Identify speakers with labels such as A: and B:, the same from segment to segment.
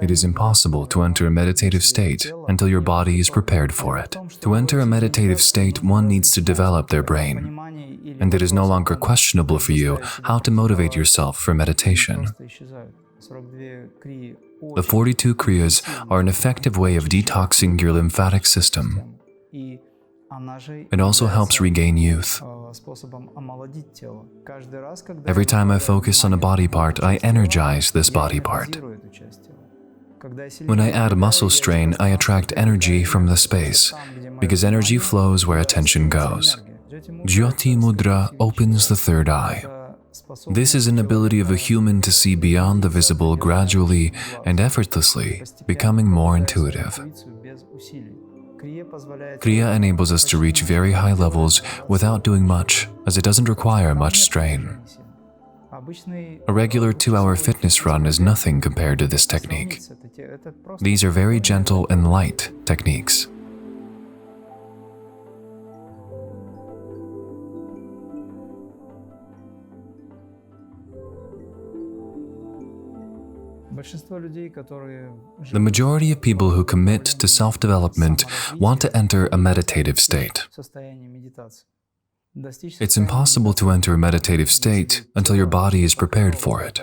A: It is impossible to enter a meditative state until your body is prepared for it. To enter a meditative state, one needs to develop their brain, and it is no longer questionable for you how to motivate yourself for meditation. The 42 Kriyas are an effective way of detoxing your lymphatic system. It also helps regain youth. Every time I focus on a body part, I energize this body part. When I add muscle strain, I attract energy from the space, because energy flows where attention goes. Jyoti Mudra opens the third eye. This is an ability of a human to see beyond the visible gradually and effortlessly, becoming more intuitive. Kriya enables us to reach very high levels without doing much, as it doesn't require much strain. A regular 2-hour fitness run is nothing compared to this technique. These are very gentle and light techniques. The majority of people who commit to self-development want to enter a meditative state. It's impossible to enter a meditative state until your body is prepared for it.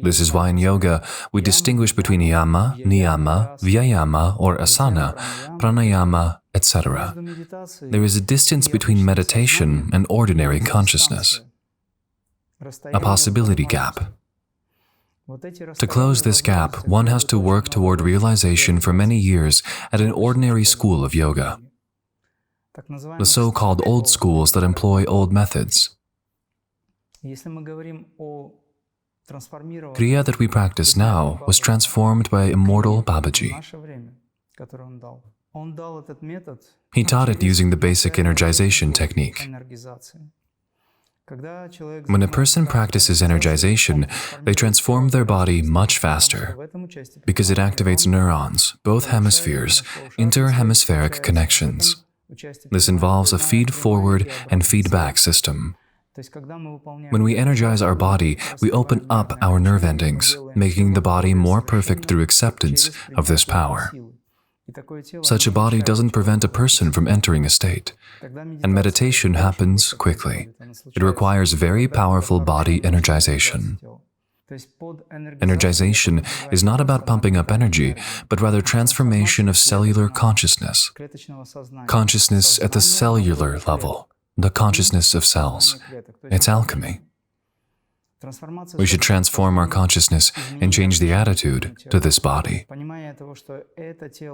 A: This is why in yoga we distinguish between yama, niyama, vyayama or asana, pranayama, etc. There is a distance between meditation and ordinary consciousness, a possibility gap. To close this gap, one has to work toward realization for many years at an ordinary school of yoga, the so-called old schools that employ old methods. Kriya that we practice now was transformed by immortal Babaji. He taught it using the basic energization technique. When a person practices energization, they transform their body much faster because it activates neurons, both hemispheres, interhemispheric connections. This involves a feed-forward and feedback system. When we energize our body, we open up our nerve endings, making the body more perfect through acceptance of this power. Such a body doesn't prevent a person from entering a state, and meditation happens quickly. It requires very powerful body energization. Energization is not about pumping up energy, but rather transformation of cellular consciousness. Consciousness at the cellular level, the consciousness of cells. It's alchemy. We should transform our consciousness and change the attitude to this body.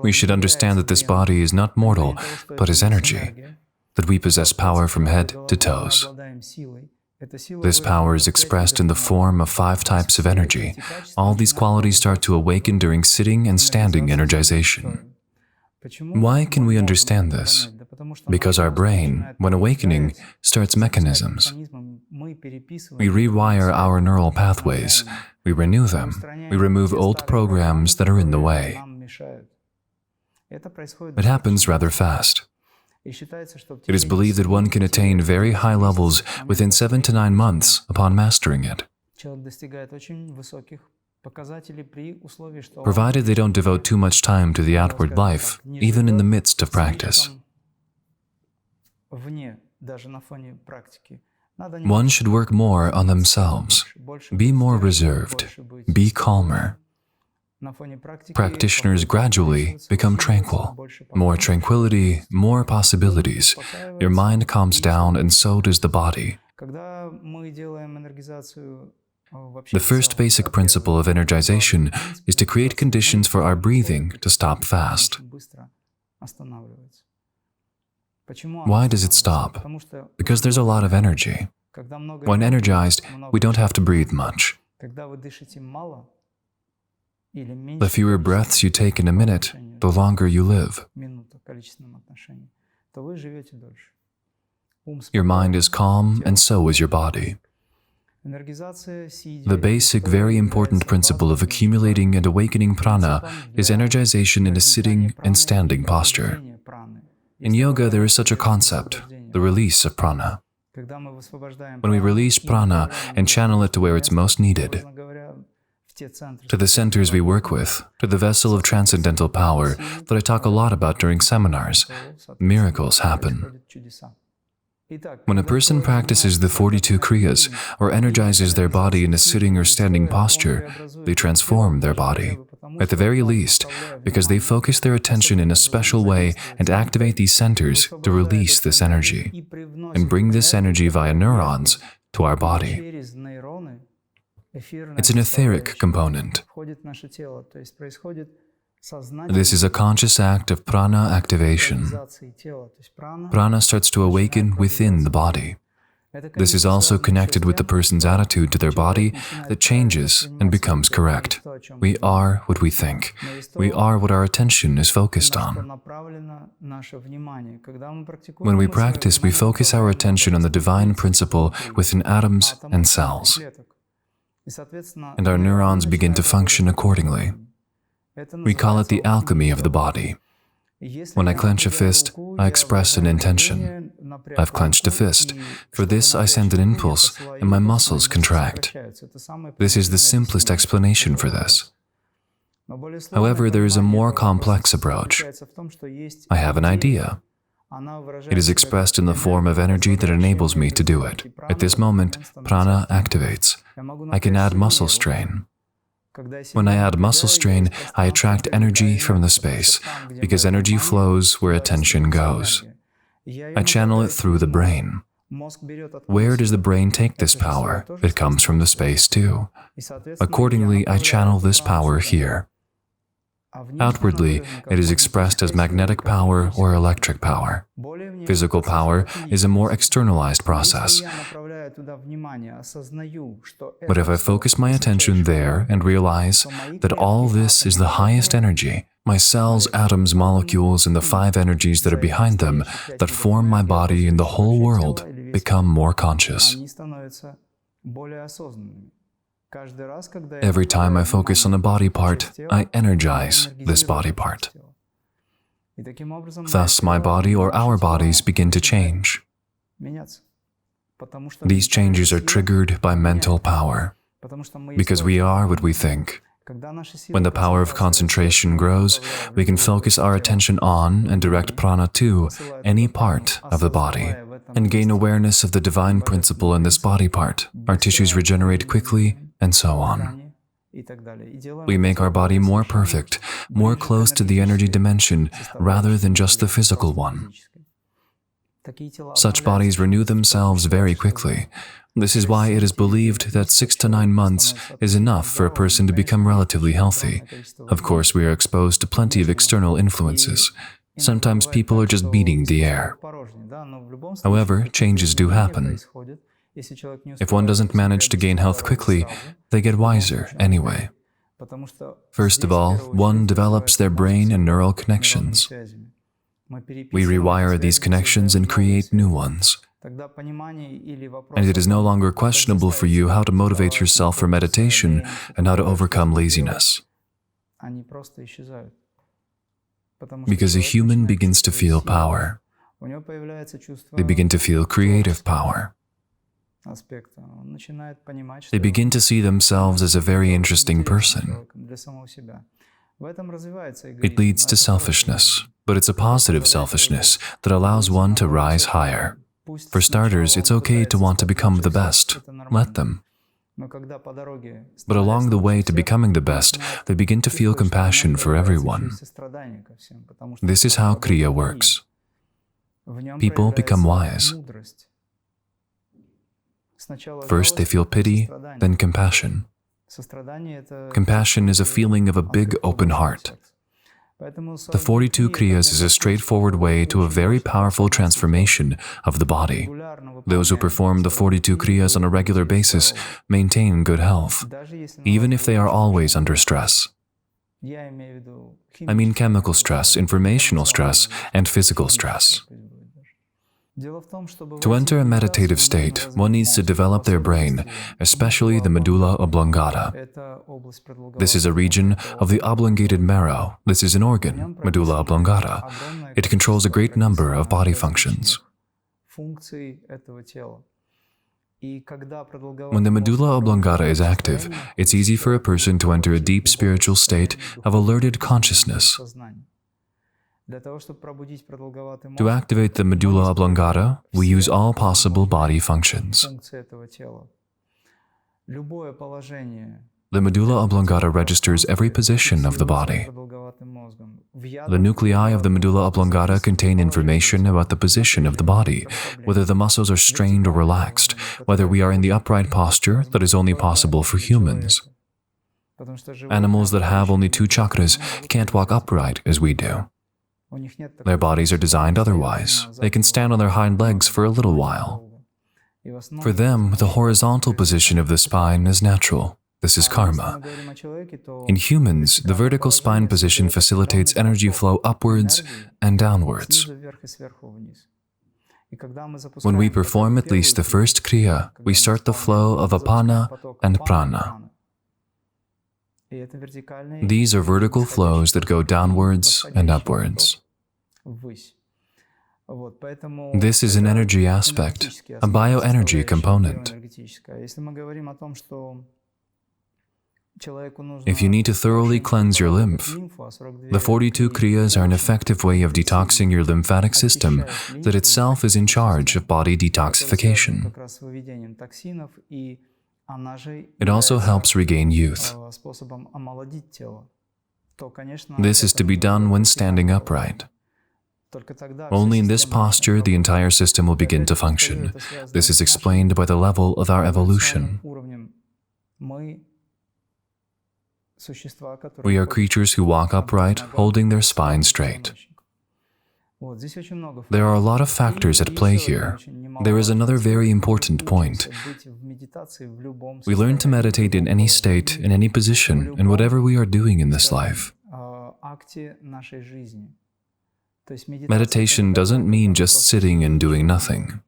A: We should understand that this body is not mortal, but is energy, that we possess power from head to toes. This power is expressed in the form of 5 types of energy. All these qualities start to awaken during sitting and standing energization. Why can we understand this? Because our brain, when awakening, starts mechanisms. We rewire our neural pathways, we renew them, we remove old programs that are in the way. It happens rather fast. It is believed that one can attain very high levels within 7 to 9 months upon mastering it, provided they don't devote too much time to the outward life, even in the midst of practice. One should work more on themselves, be more reserved, be calmer. Practitioners gradually become tranquil. More tranquility, more possibilities. Your mind calms down and so does the body. The first basic principle of energization is to create conditions for our breathing to stop fast. Why does it stop? Because there's a lot of energy. When energized, we don't have to breathe much. The fewer breaths you take in a minute, the longer you live. Your mind is calm, and so is your body. The basic, very important principle of accumulating and awakening prana is energization in a sitting and standing posture. In yoga, there is such a concept, the release of prana. When we release prana and channel it to where it's most needed, to the centers we work with, to the vessel of transcendental power that I talk a lot about during seminars, miracles happen. When a person practices the 42 Kriyas or energizes their body in a sitting or standing posture, they transform their body, at the very least, because they focus their attention in a special way and activate these centers to release this energy and bring this energy via neurons to our body. It's an etheric component. This is a conscious act of prana activation. Prana starts to awaken within the body. This is also connected with the person's attitude to their body that changes and becomes correct. We are what we think. We are what our attention is focused on. When we practice, we focus our attention on the divine principle within atoms and cells, and our neurons begin to function accordingly. We call it the alchemy of the body. When I clench a fist, I express an intention. I've clenched a fist. For this, I send an impulse, and my muscles contract. This is the simplest explanation for this. However, there is a more complex approach. I have an idea. It is expressed in the form of energy that enables me to do it. At this moment, prana activates. I can add muscle strain. When I add muscle strain, I attract energy from the space, because energy flows where attention goes. I channel it through the brain. Where does the brain take this power? It comes from the space too. Accordingly, I channel this power here. Outwardly, it is expressed as magnetic power or electric power. Physical power is a more externalized process. But if I focus my attention there and realize that all this is the highest energy, my cells, atoms, molecules, and the 5 energies that are behind them, that form my body and the whole world, become more conscious. Every time I focus on a body part, I energize this body part. Thus, my body or our bodies begin to change. These changes are triggered by mental power, because we are what we think. When the power of concentration grows, we can focus our attention on and direct prana to any part of the body and gain awareness of the divine principle in this body part. Our tissues regenerate quickly, and so on. We make our body more perfect, more close to the energy dimension rather than just the physical one. Such bodies renew themselves very quickly. This is why it is believed that 6 to 9 months is enough for a person to become relatively healthy. Of course, we are exposed to plenty of external influences. Sometimes people are just beating the air. However, changes do happen. If one doesn't manage to gain health quickly, they get wiser anyway. First of all, one develops their brain and neural connections. We rewire these connections and create new ones. And it is no longer questionable for you how to motivate yourself for meditation and how to overcome laziness. Because a human begins to feel power. They begin to feel creative power. They begin to see themselves as a very interesting person. It leads to selfishness, but it's a positive selfishness that allows one to rise higher. For starters, it's okay to want to become the best. Let them. But along the way to becoming the best, they begin to feel compassion for everyone. This is how Kriya works. People become wise. First, they feel pity, then compassion. Compassion is a feeling of a big open heart. The 42 Kriyas is a straightforward way to a very powerful transformation of the body. Those who perform the 42 Kriyas on a regular basis maintain good health, even if they are always under stress. I mean chemical stress, informational stress, and physical stress. To enter a meditative state, one needs to develop their brain, especially the medulla oblongata. This is a region of the oblongated marrow. This is an organ, medulla oblongata. It controls a great number of body functions. When the medulla oblongata is active, it's easy for a person to enter a deep spiritual state of alerted consciousness. To activate the medulla oblongata, we use all possible body functions. The medulla oblongata registers every position of the body. The nuclei of the medulla oblongata contain information about the position of the body, whether the muscles are strained or relaxed, whether we are in the upright posture that is only possible for humans. Animals that have only 2 chakras can't walk upright as we do. Their bodies are designed otherwise. They can stand on their hind legs for a little while. For them, the horizontal position of the spine is natural. This is karma. In humans, the vertical spine position facilitates energy flow upwards and downwards. When we perform at least the first Kriya, we start the flow of apana and Prana. These are vertical flows that go downwards and upwards. This is an energy aspect, a bioenergy component. If you need to thoroughly cleanse your lymph, the 42 Kriyas are an effective way of detoxing your lymphatic system that itself is in charge of body detoxification. It also helps regain youth. This is to be done when standing upright. Only in this posture the entire system will begin to function. This is explained by the level of our evolution. We are creatures who walk upright, holding their spine straight. There are a lot of factors at play here. There is another very important point. We learn to meditate in any state, in any position, in whatever we are doing in this life. Meditation doesn't mean just sitting and doing nothing.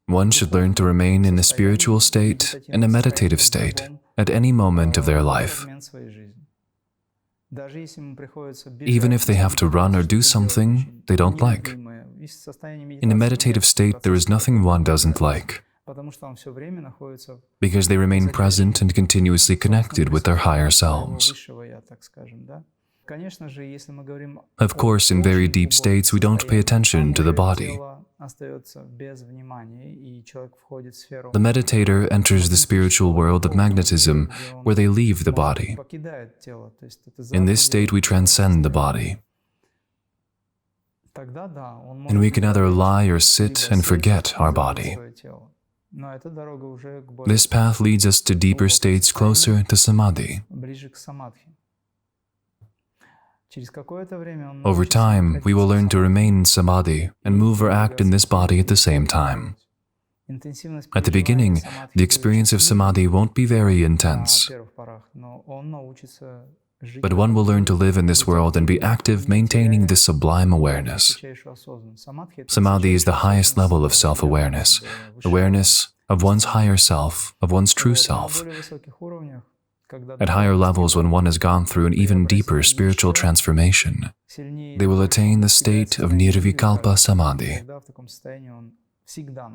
A: One should learn to remain in a spiritual state and a meditative state at any moment of their life. Even if they have to run or do something they don't like. In a meditative state, there is nothing one doesn't like, because they remain present and continuously connected with their higher selves. Of course, in very deep states, we don't pay attention to the body. The meditator enters the spiritual world of magnetism, where they leave the body. In this state, we transcend the body. And we can either lie or sit and forget our body. This path leads us to deeper states closer to Samadhi. Over time, we will learn to remain in Samadhi and move or act in this body at the same time. At the beginning, the experience of Samadhi won't be very intense. But one will learn to live in this world and be active, maintaining this sublime awareness. Samadhi is the highest level of self-awareness, awareness of one's higher self, of one's true self. At higher levels, when one has gone through an even deeper spiritual transformation, they will attain the state of nirvikalpa samadhi.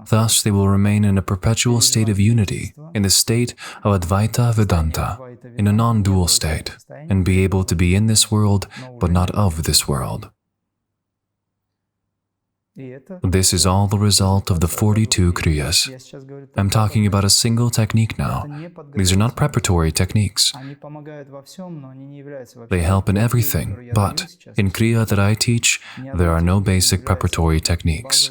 A: Thus, they will remain in a perpetual state of unity, in the state of Advaita Vedanta, in a non-dual state, and be able to be in this world, but not of this world. This is all the result of the 42 Kriyas. I'm talking about a single technique now. These are not preparatory techniques. They help in everything, but in Kriya that I teach, there are no basic preparatory techniques.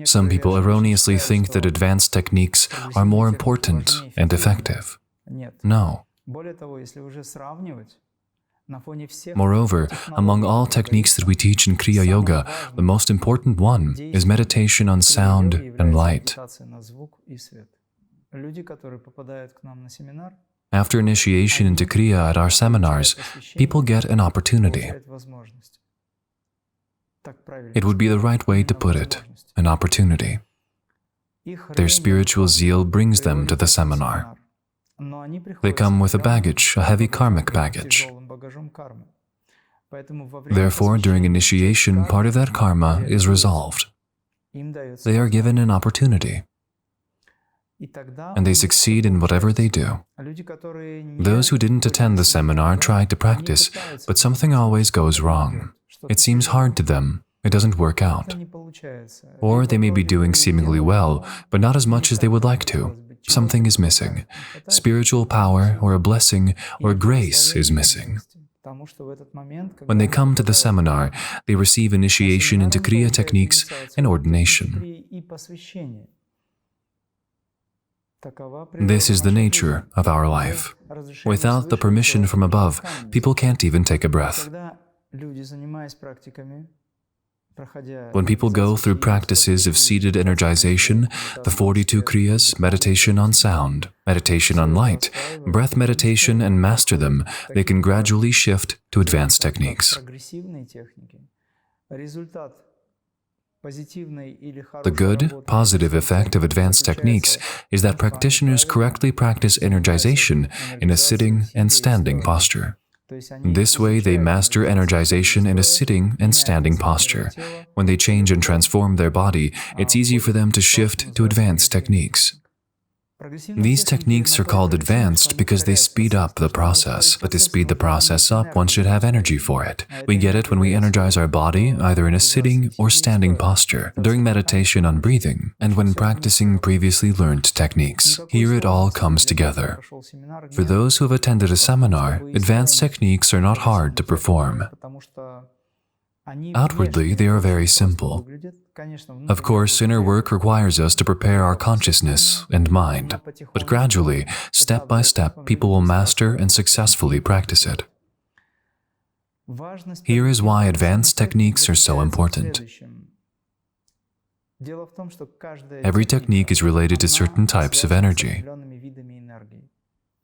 A: Some people erroneously think that advanced techniques are more important and effective. No. Moreover, among all techniques that we teach in Kriya Yoga, the most important one is meditation on sound and light. After initiation into Kriya at our seminars, people get an opportunity. It would be the right way to put it, an opportunity. Their spiritual zeal brings them to the seminar. They come with a baggage, a heavy karmic baggage. Therefore, during initiation, part of that karma is resolved. They are given an opportunity, and they succeed in whatever they do. Those who didn't attend the seminar tried to practice, but something always goes wrong. It seems hard to them. It doesn't work out. Or they may be doing seemingly well, but not as much as they would like to. Something is missing. Spiritual power or a blessing or grace is missing. When they come to the seminar, they receive initiation into Kriya techniques and ordination. This is the nature of our life. Without the permission from above, people can't even take a breath. When people go through practices of seated energization, the 42 Kriyas, meditation on sound, meditation on light, breath meditation, and master them, they can gradually shift to advanced techniques. The good, positive effect of advanced techniques is that practitioners correctly practice energization in a sitting and standing posture. This way, they master energization in a sitting and standing posture. When they change and transform their body, it's easy for them to shift to advanced techniques. These techniques are called advanced because they speed up the process, but to speed the process up, one should have energy for it. We get it when we energize our body, either in a sitting or standing posture, during meditation on breathing, and when practicing previously learned techniques. Here it all comes together. For those who have attended a seminar, advanced techniques are not hard to perform. Outwardly, they are very simple. Of course, inner work requires us to prepare our consciousness and mind, but gradually, step by step, people will master and successfully practice it. Here is why advanced techniques are so important. Every technique is related to certain types of energy.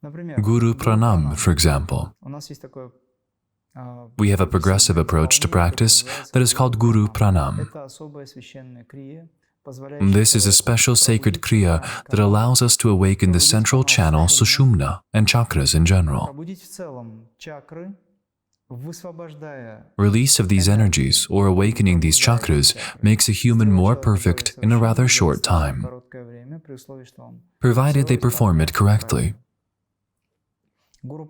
A: Guru Pranam, for example. We have a progressive approach to practice that is called Guru Pranam. This is a special sacred Kriya that allows us to awaken the central channel Sushumna and chakras in general. Release of these energies or awakening these chakras makes a human more perfect in a rather short time, provided they perform it correctly. Guru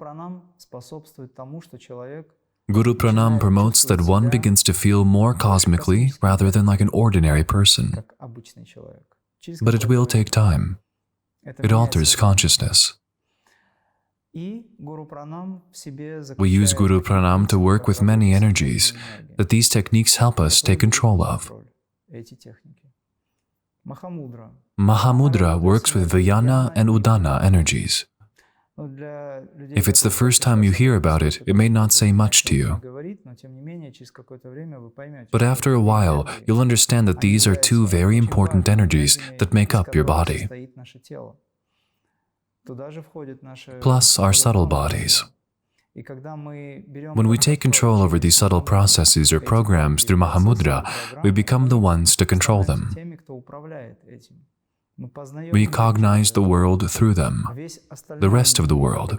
A: Pranam promotes that one begins to feel more cosmically rather than like an ordinary person. But it will take time. It alters consciousness. We use Guru Pranam to work with many energies that these techniques help us take control of. Mahamudra works with Vyana and Udana energies. If it's the first time you hear about it, it may not say much to you. But after a while, you'll understand that these are two very important energies that make up your body, plus our subtle bodies. When we take control over these subtle processes or programs through Mahamudra, we become the ones to control them. We cognize the world through them, the rest of the world,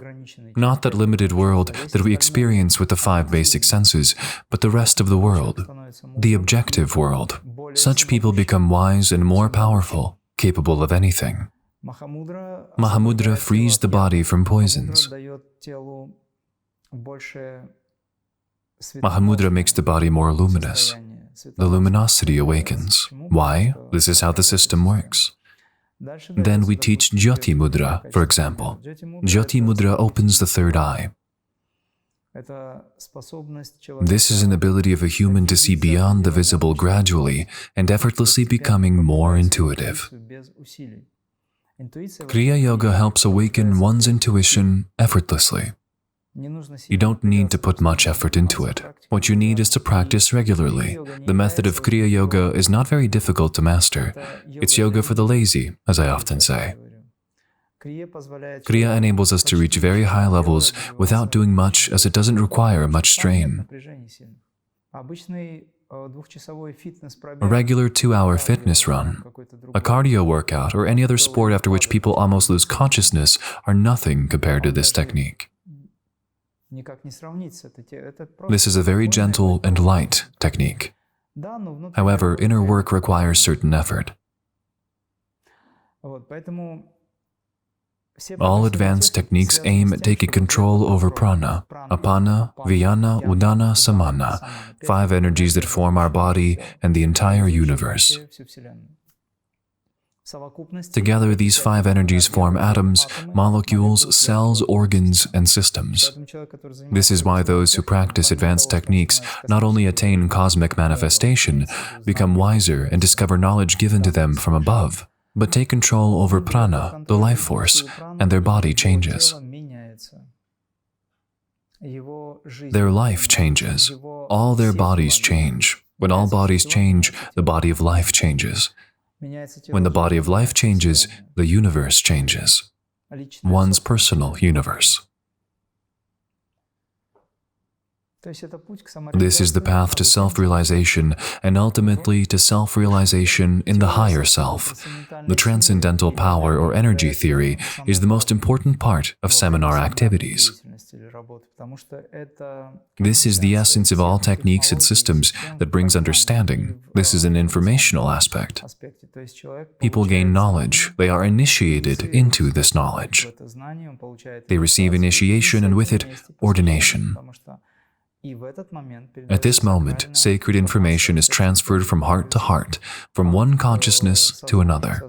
A: not that limited world that we experience with the 5 basic senses, but the rest of the world, the objective world. Such people become wise and more powerful, capable of anything. Mahamudra frees the body from poisons. Mahamudra makes the body more luminous. The luminosity awakens. Why? This is how the system works. Then we teach Jyoti Mudra, for example. Jyoti Mudra opens the 3rd eye. This is an ability of a human to see beyond the visible gradually and effortlessly becoming more intuitive. Kriya Yoga helps awaken one's intuition effortlessly. You don't need to put much effort into it. What you need is to practice regularly. The method of Kriya Yoga is not very difficult to master. It's yoga for the lazy, as I often say. Kriya enables us to reach very high levels without doing much, as it doesn't require much strain. A regular 2-hour fitness run, a cardio workout, or any other sport after which people almost lose consciousness are nothing compared to this technique. This is a very gentle and light technique. However, inner work requires certain effort. All advanced techniques aim at taking control over prana, apana, vyana, udana, samana, 5 energies that form our body and the entire universe. Together, these 5 energies form atoms, molecules, cells, organs, and systems. This is why those who practice advanced techniques not only attain cosmic manifestation, become wiser, and discover knowledge given to them from above, but take control over prana, the life force, and their body changes. Their life changes. All their bodies change. When all bodies change, the body of life changes. When the body of life changes, the universe changes. One's personal universe. This is the path to self-realization and ultimately to self-realization in the higher self. The transcendental power or energy theory is the most important part of seminar activities. This is the essence of all techniques and systems that brings understanding. This is an informational aspect. People gain knowledge. They are initiated into this knowledge. They receive initiation and with it, ordination. At this moment, sacred information is transferred from heart to heart, from one consciousness to another.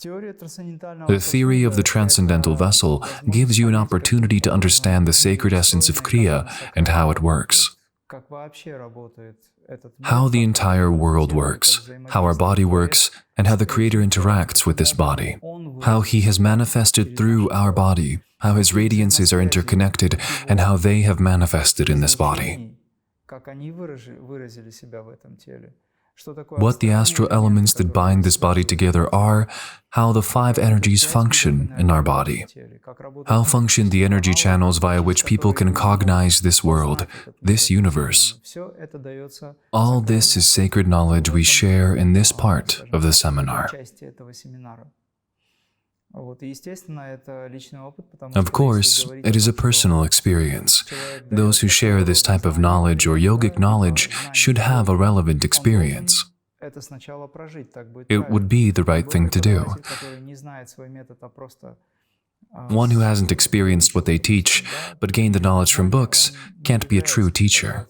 A: The theory of the transcendental vessel gives you an opportunity to understand the sacred essence of Kriya and how it works. How the entire world works, how our body works, and how the Creator interacts with this body. How He has manifested through our body, how His radiances are interconnected, and how they have manifested in this body. What the astral elements that bind this body together are, how the 5 energies function in our body, how function the energy channels via which people can cognize this world, this universe. All this is sacred knowledge we share in this part of the seminar. Of course, it is a personal experience. Those who share this type of knowledge or yogic knowledge should have a relevant experience. It would be the right thing to do. One who hasn't experienced what they teach, but gained the knowledge from books, can't be a true teacher.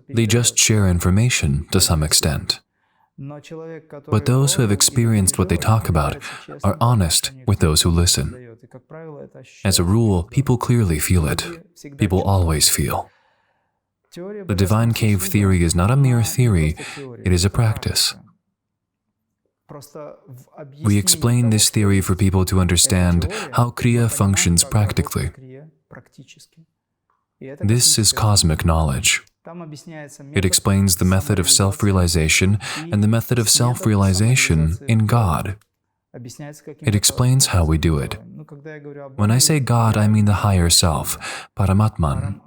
A: They just share information to some extent. But those who have experienced what they talk about are honest with those who listen. As a rule, people clearly feel it. People always feel. The divine cave theory is not a mere theory, it is a practice. We explain this theory for people to understand how Kriya functions practically. This is cosmic knowledge. It explains the method of self-realization and the method of self-realization in God. It explains how we do it. When I say God, I mean the higher self, Paramatman.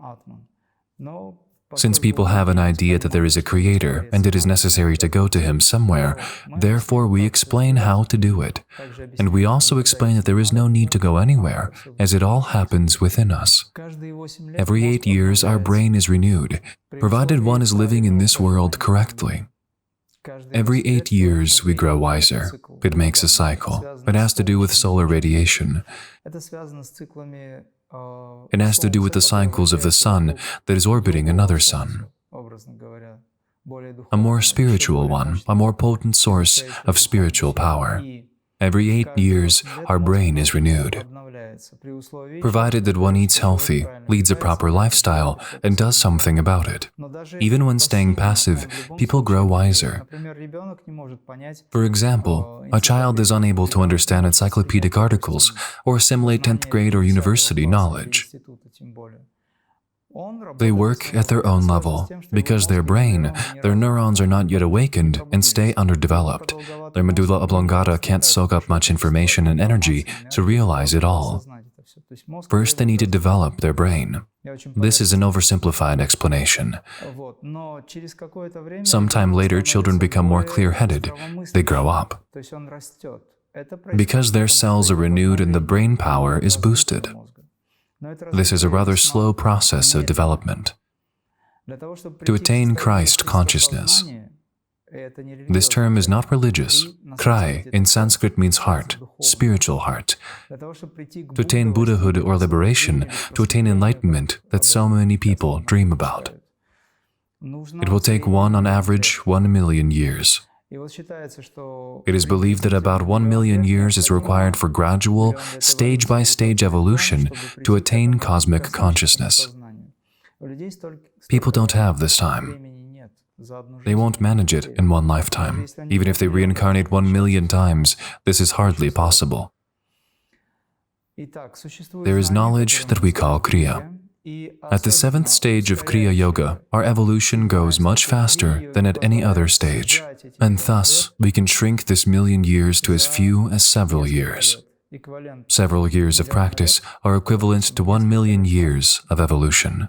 A: Since people have an idea that there is a Creator and it is necessary to go to Him somewhere, therefore we explain how to do it. And we also explain that there is no need to go anywhere, as it all happens within us. Every 8 years, our brain is renewed, provided one is living in this world correctly. Every 8 years, we grow wiser. It makes a cycle. It has to do with solar radiation. It has to do with the cycles of the sun that is orbiting another sun. A more spiritual one, a more potent source of spiritual power. Every 8 years, our brain is renewed. Provided that one eats healthy, leads a proper lifestyle, and does something about it. Even when staying passive, people grow wiser. For example, a child is unable to understand encyclopedic articles or assimilate 10th grade or university knowledge. They work at their own level, because their brain, their neurons are not yet awakened and stay underdeveloped. Their medulla oblongata can't soak up much information and energy to realize it all. First, they need to develop their brain. This is an oversimplified explanation. Sometime later, children become more clear-headed. They grow up. Because their cells are renewed and the brain power is boosted. This is a rather slow process of development. to attain Christ consciousness. This term is not religious. Krai in Sanskrit means heart, spiritual heart. To attain Buddhahood or liberation, to attain enlightenment that so many people dream about. It will take on average, 1 million years. It is believed that about 1 million years is required for gradual, stage-by-stage evolution to attain cosmic consciousness. People don't have this time. They won't manage it in one lifetime. Even if they reincarnate 1 million times, this is hardly possible. There is knowledge that we call Kriya. At the 7th stage of Kriya Yoga, our evolution goes much faster than at any other stage, and thus we can shrink this million years to as few as several years. Several years of practice are equivalent to 1 million years of evolution.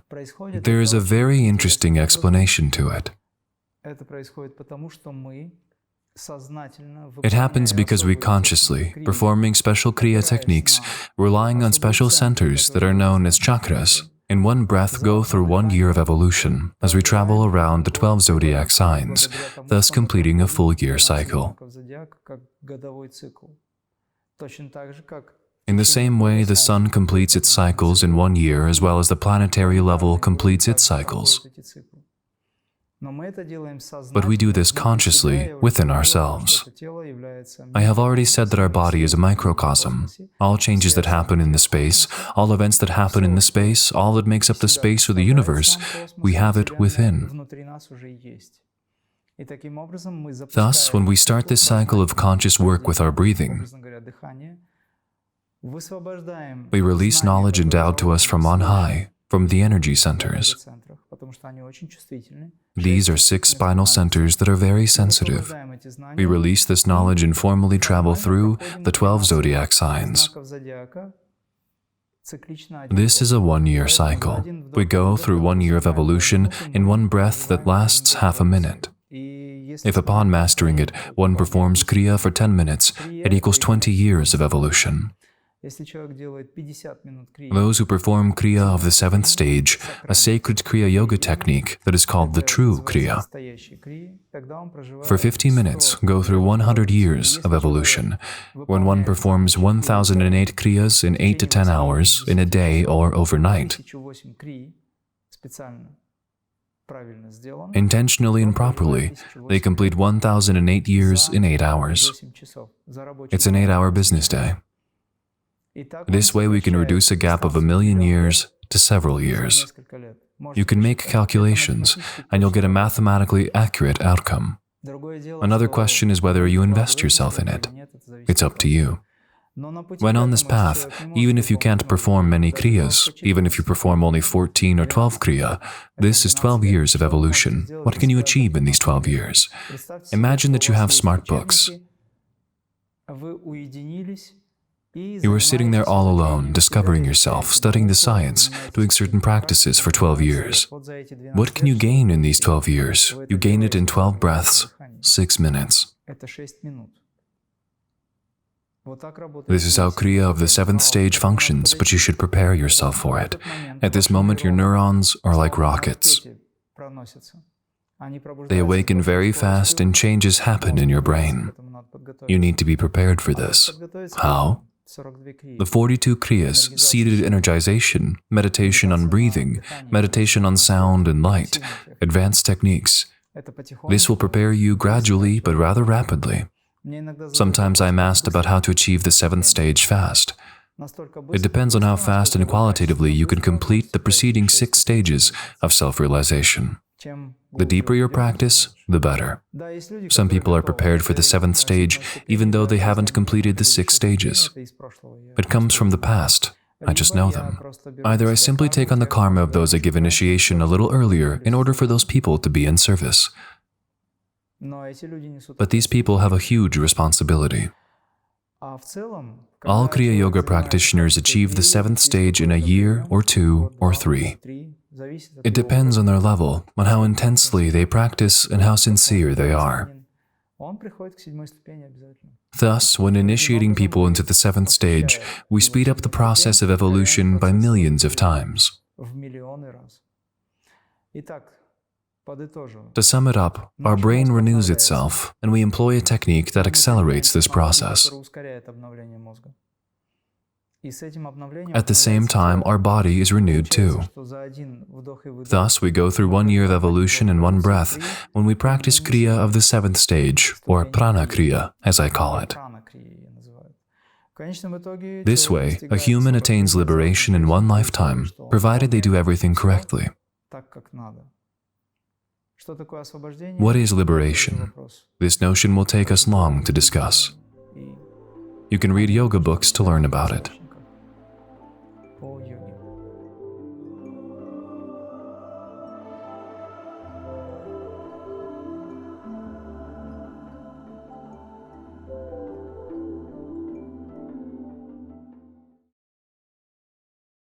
A: There is a very interesting explanation to it. It happens because we consciously, performing special Kriya techniques, relying on special centers that are known as chakras, in one breath go through 1 year of evolution as we travel around the 12 zodiac signs, thus completing a full year cycle. In the same way, the sun completes its cycles in 1 year as well as the planetary level completes its cycles. But we do this consciously within ourselves. I have already said that our body is a microcosm. All changes that happen in the space, all events that happen in the space, all that makes up the space or the universe, we have it within. Thus, when we start this cycle of conscious work with our breathing, we release knowledge endowed to us from on high, from the energy centers. These are 6 spinal centers that are very sensitive. We release this knowledge and formally travel through the 12 zodiac signs. This is a 1 year cycle. We go through 1 year of evolution in one breath that lasts half a minute. If upon mastering it, one performs Kriya for 10 minutes, it equals 20 years of evolution. Those who perform Kriya of the 7th stage, a sacred Kriya Yoga technique that is called the true Kriya, for 50 minutes go through 100 years of evolution, when one performs 1008 Kriyas in 8 to 10 hours, in a day or overnight. Intentionally and properly, they complete 1008 years in 8 hours. It's an 8-hour business day. This way we can reduce a gap of 1 million years to several years. You can make calculations, and you'll get a mathematically accurate outcome. Another question is whether you invest yourself in it. It's up to you. When on this path, even if you can't perform many Kriyas, even if you perform only 14 or 12 Kriya, this is 12 years of evolution. What can you achieve in these 12 years? Imagine that you have smart books. You are sitting there all alone, discovering yourself, studying the science, doing certain practices for 12 years. What can you gain in these 12 years? You gain it in 12 breaths, 6 minutes. This is how Kriya of the 7th stage functions, but you should prepare yourself for it. At this moment, your neurons are like rockets. They awaken very fast and changes happen in your brain. You need to be prepared for this. How? The 42 Kriyas, seated energization, meditation on breathing, meditation on sound and light, advanced techniques. This will prepare you gradually but rather rapidly. Sometimes I am asked about how to achieve the 7th stage fast. It depends on how fast and qualitatively you can complete the preceding 6 stages of self-realization. The deeper your practice, the better. Some people are prepared for the 7th stage even though they haven't completed the 6 stages. It comes from the past. I just know them. Either I simply take on the karma of those I give initiation a little earlier in order for those people to be in service. But these people have a huge responsibility. All Kriya Yoga practitioners achieve the 7th stage in a year or 2 or 3. It depends on their level, on how intensely they practice and how sincere they are. Thus, when initiating people into the 7th stage, we speed up the process of evolution by millions of times. To sum it up, our brain renews itself, and we employ a technique that accelerates this process. At the same time, our body is renewed too. Thus, we go through 1 year of evolution in one breath when we practice Kriya of the 7th stage, or Prana Kriya, as I call it. This way, a human attains liberation in one lifetime, provided they do everything correctly. What is liberation? This notion will take us long to discuss. You can read yoga books to learn about it.